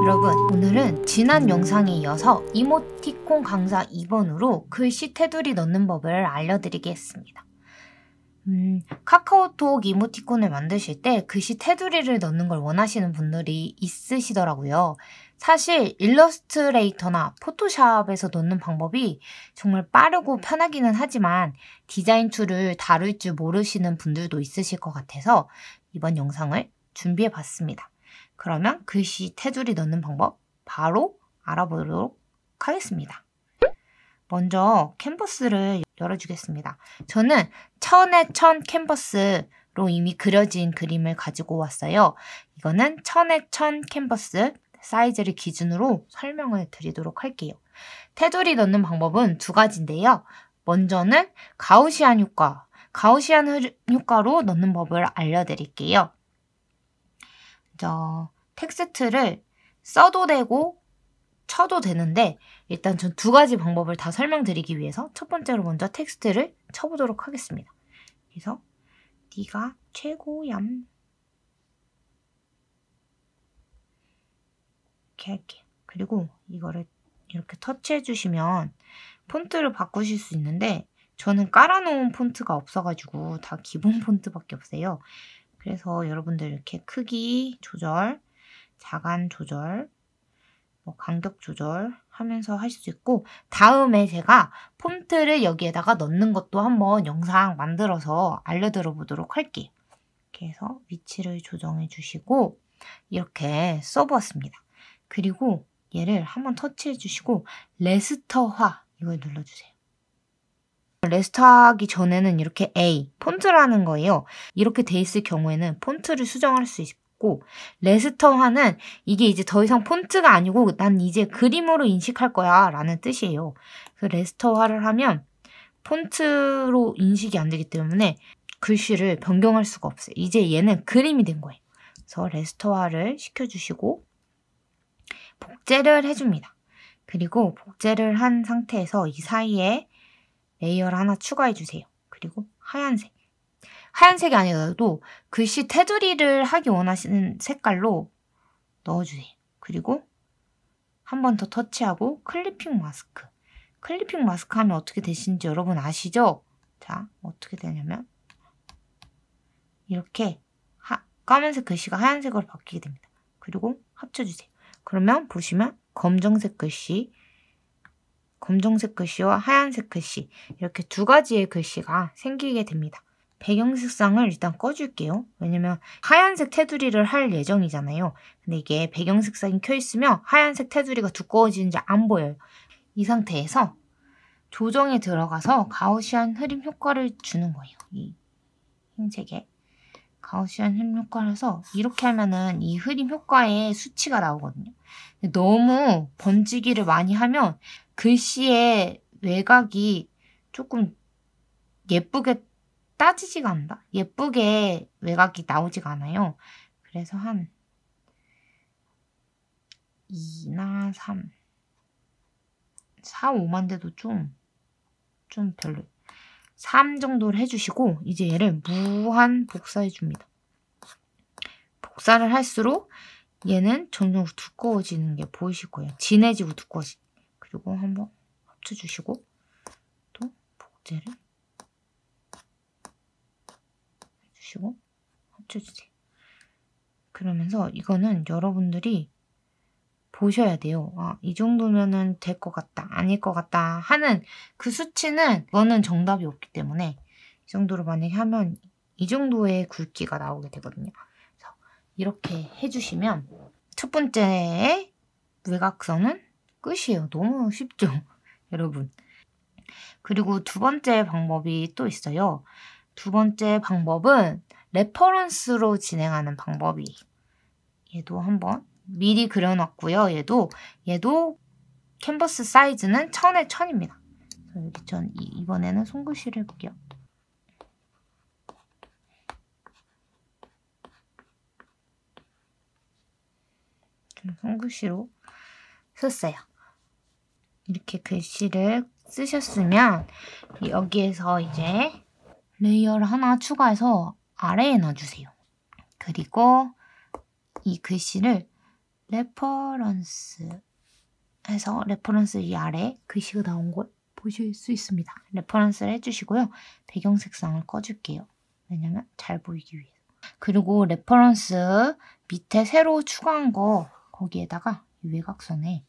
여러분, 오늘은 지난 영상에 이어서 이모티콘 강좌 2번으로 글씨 테두리 넣는 법을 알려드리겠습니다. 카카오톡 이모티콘을 만드실 때 글씨 테두리를 넣는 걸 원하시는 분들이 있으시더라고요. 사실 일러스트레이터나 포토샵에서 넣는 방법이 정말 빠르고 편하기는 하지만 디자인 툴을 다룰 줄 모르시는 분들도 있으실 것 같아서 이번 영상을 준비해 봤습니다. 그러면 글씨 테두리 넣는 방법 바로 알아보도록 하겠습니다. 먼저 캔버스를 열어주겠습니다. 저는 1000에 1000 캔버스로 이미 그려진 그림을 가지고 왔어요. 이거는 1000에 1000 캔버스 사이즈를 기준으로 설명을 드리도록 할게요. 테두리 넣는 방법은 두 가지인데요. 먼저는 가우시안 효과, 효과로 넣는 법을 알려드릴게요. 텍스트를 써도 되고 쳐도 되는데 일단 전 두 가지 방법을 다 설명드리기 위해서 첫 번째로 먼저 텍스트를 쳐보도록 하겠습니다. 그래서 네가 최고얌 이렇게 할게요. 그리고 이거를 이렇게 터치해 주시면 폰트를 바꾸실 수 있는데 저는 깔아놓은 폰트가 없어가지고 다 기본 폰트밖에 없어요. 그래서 여러분들 이렇게 크기 조절, 자간 조절, 간격 조절 하면서 하실 수 있고 다음에 제가 폰트를 여기에다가 넣는 것도 한번 영상 만들어서 알려드려 보도록 할게요. 이렇게 해서 위치를 조정해 주시고 이렇게 써보았습니다. 그리고 얘를 한번 터치해 주시고 레스터화 이걸 눌러주세요. 레스터 하기 전에는 이렇게 A, 폰트라는 거예요. 이렇게 돼 있을 경우에는 폰트를 수정할 수 있고 레스터화는 이게 이제 더 이상 폰트가 아니고 난 이제 그림으로 인식할 거야 라는 뜻이에요. 그래서 레스터화를 하면 폰트로 인식이 안 되기 때문에 글씨를 변경할 수가 없어요. 이제 얘는 그림이 된 거예요. 그래서 레스터화를 시켜주시고 복제를 해줍니다. 그리고 복제를 한 상태에서 이 사이에 레이어를 하나 추가해주세요. 그리고 하얀색. 하얀색이 아니라도 글씨 테두리를 하기 원하시는 색깔로 넣어주세요. 그리고 한 번 더 터치하고 클리핑 마스크. 클리핑 마스크 하면 어떻게 되시는지 여러분 아시죠? 자, 어떻게 되냐면 이렇게 까만색 글씨가 하얀색으로 바뀌게 됩니다. 그리고 합쳐주세요. 그러면 보시면 검정색 글씨와 하얀색 글씨 이렇게 두 가지의 글씨가 생기게 됩니다. 배경 색상을 일단 꺼줄게요. 왜냐면 하얀색 테두리를 할 예정이잖아요. 근데 이게 배경 색상이 켜있으면 하얀색 테두리가 두꺼워지는지 안 보여요. 이 상태에서 조정에 들어가서 가우시안 흐림 효과를 주는 거예요. 이 흰색에 가우시안 흐림 효과를 해서 이렇게 하면은 이 흐림 효과의 수치가 나오거든요. 너무 번지기를 많이 하면 글씨의 외곽이 조금 예쁘게 따지지가 않다. 예쁘게 외곽이 나오지가 않아요. 그래서 한 2나 3, 4, 5만 돼도 좀 별로예요. 3 정도를 해주시고 이제 얘를 무한 복사해줍니다. 복사를 할수록 얘는 점점 두꺼워지는 게 보이실 거예요. 진해지고 두꺼워지. 그리고 한번 합쳐주시고 또 복제를 해주시고 합쳐주세요. 그러면서 이거는 여러분들이 보셔야 돼요. 이 정도면은 될 것 같다, 아닐 것 같다 하는 그 수치는 이거는 정답이 없기 때문에 이 정도로 만약에 하면 이 정도의 굵기가 나오게 되거든요. 그래서 이렇게 해주시면 첫 번째 외곽선은 끝이에요. 너무 쉽죠? 여러분. 그리고 두 번째 방법이 또 있어요. 두 번째 방법은 레퍼런스로 진행하는 방법이 얘도 한번 미리 그려놨고요. 얘도 캔버스 사이즈는 1000에 1000입니다. 여기 전 이번에는 손글씨를 해볼게요. 좀 손글씨로 썼어요. 이렇게 글씨를 쓰셨으면 여기에서 이제 레이어를 하나 추가해서 아래에 놔주세요. 그리고 이 글씨를 레퍼런스 해서 레퍼런스 이 아래 글씨가 나온 걸 보실 수 있습니다. 레퍼런스를 해주시고요. 배경 색상을 꺼줄게요. 왜냐면 잘 보이기 위해서. 그리고 레퍼런스 밑에 새로 추가한 거 거기에다가 이 외곽선에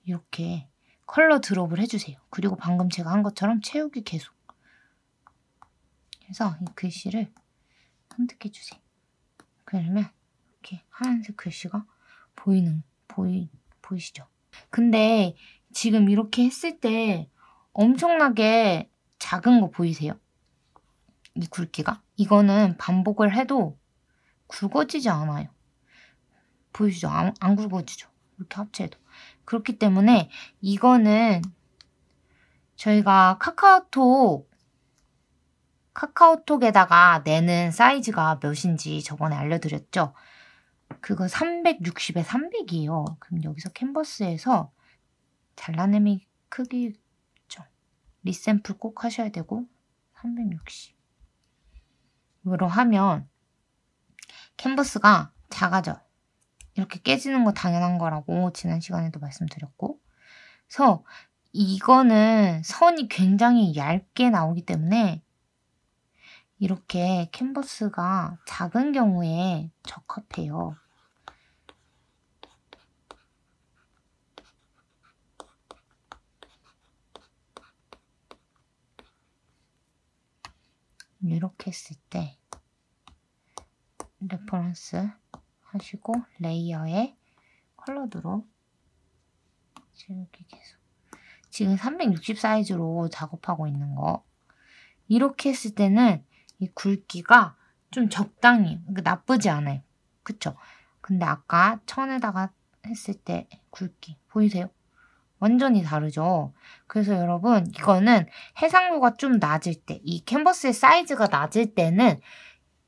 이렇게 컬러 드롭을 해주세요. 그리고 방금 제가 한 것처럼 채우기 계속 해서 이 글씨를 선택해주세요. 그러면 이렇게 하얀색 글씨가 보이시죠? 근데 지금 이렇게 했을 때 엄청나게 작은 거 보이세요? 이 굵기가? 이거는 반복을 해도 굵어지지 않아요. 보이시죠? 안 굵어지죠? 이렇게 합체해도. 그렇기 때문에 이거는 저희가 카카오톡에다가 내는 사이즈가 몇인지 저번에 알려드렸죠? 그거 360에 300이에요. 그럼 여기서 캔버스에서 잘라내미 크기죠. 리샘플 꼭 하셔야 되고 360. 으로 하면 캔버스가 작아져요. 이렇게 깨지는 거 당연한 거라고 지난 시간에도 말씀드렸고. 그래서 이거는 선이 굉장히 얇게 나오기 때문에 이렇게 캔버스가 작은 경우에 적합해요. 이렇게 했을 때 레퍼런스 하시고 레이어에 컬러 드롭 이렇게 계속 지금 360 사이즈로 작업하고 있는 거 이렇게 했을 때는 이 굵기가 좀 적당히 나쁘지 않아요. 그쵸? 근데 아까 천에다가 했을 때 굵기 보이세요? 완전히 다르죠? 그래서 여러분 이거는 해상도가 좀 낮을 때 이 캔버스의 사이즈가 낮을 때는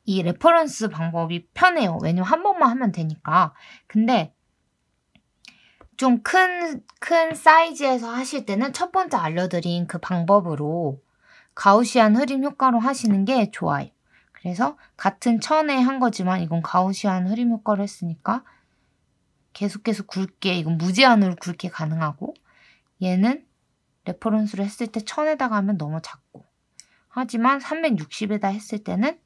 이 레퍼런스 방법이 편해요. 왜냐면 한 번만 하면 되니까. 근데 좀 큰 사이즈에서 하실 때는 첫 번째 알려드린 그 방법으로 가우시안 흐림 효과로 하시는 게 좋아요. 그래서 같은 천에 한 거지만 이건 가우시안 흐림 효과로 했으니까 계속 굵게 이건 무제한으로 굵게 가능하고 얘는 레퍼런스로 했을 때 천에다가 하면 너무 작고 하지만 360에다 했을 때는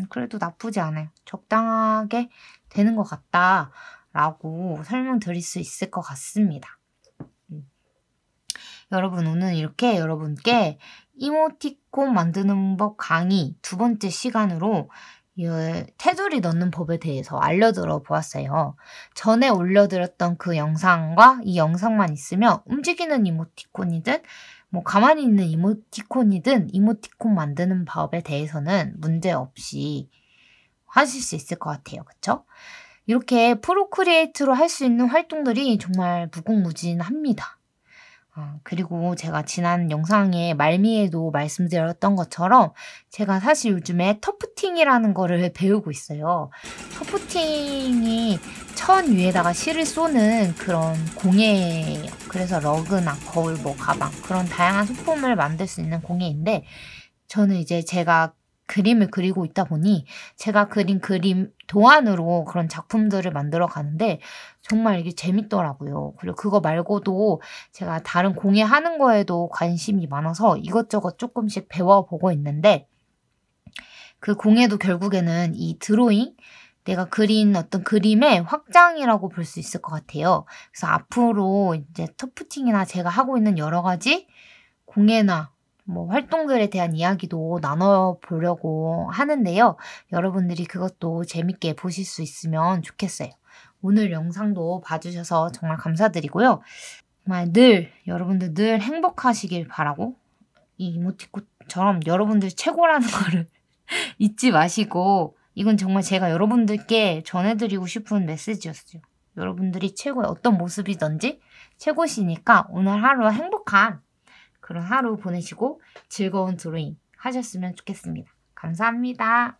그래도 나쁘지 않아요. 적당하게 되는 것 같다라고 설명드릴 수 있을 것 같습니다. 여러분 오늘 이렇게 여러분께 이모티콘 만드는 법 강의 두 번째 시간으로 테두리 넣는 법에 대해서 알려드려 보았어요. 전에 올려드렸던 그 영상과 이 영상만 있으면 움직이는 이모티콘이든 뭐 가만히 있는 이모티콘이든 이모티콘 만드는 법에 대해서는 문제없이 하실 수 있을 것 같아요. 그쵸? 이렇게 프로크리에이트로 할 수 있는 활동들이 정말 무궁무진합니다. 그리고 제가 지난 영상에 말미에도 말씀드렸던 것처럼 제가 사실 요즘에 터프팅이라는 거를 배우고 있어요. 터프팅이 천 위에다가 실을 쏘는 그런 공예예요. 그래서 러그나 거울, 뭐 가방 그런 다양한 소품을 만들 수 있는 공예인데 저는 이제 제가 그림을 그리고 있다 보니 제가 그린 그림 도안으로 그런 작품들을 만들어 가는데 정말 이게 재밌더라고요. 그리고 그거 말고도 제가 다른 공예하는 거에도 관심이 많아서 이것저것 조금씩 배워보고 있는데 그 공예도 결국에는 이 드로잉, 내가 그린 어떤 그림의 확장이라고 볼 수 있을 것 같아요. 그래서 앞으로 이제 터프팅이나 제가 하고 있는 여러 가지 공예나 뭐 활동들에 대한 이야기도 나눠보려고 하는데요. 여러분들이 그것도 재밌게 보실 수 있으면 좋겠어요. 오늘 영상도 봐주셔서 정말 감사드리고요. 정말 여러분들 늘 행복하시길 바라고 이 이모티콘처럼 여러분들 최고라는 거를 잊지 마시고 이건 정말 제가 여러분들께 전해드리고 싶은 메시지였어요. 여러분들이 최고의 어떤 모습이든지 최고시니까 오늘 하루 행복한 그런 하루 보내시고 즐거운 드로잉 하셨으면 좋겠습니다. 감사합니다.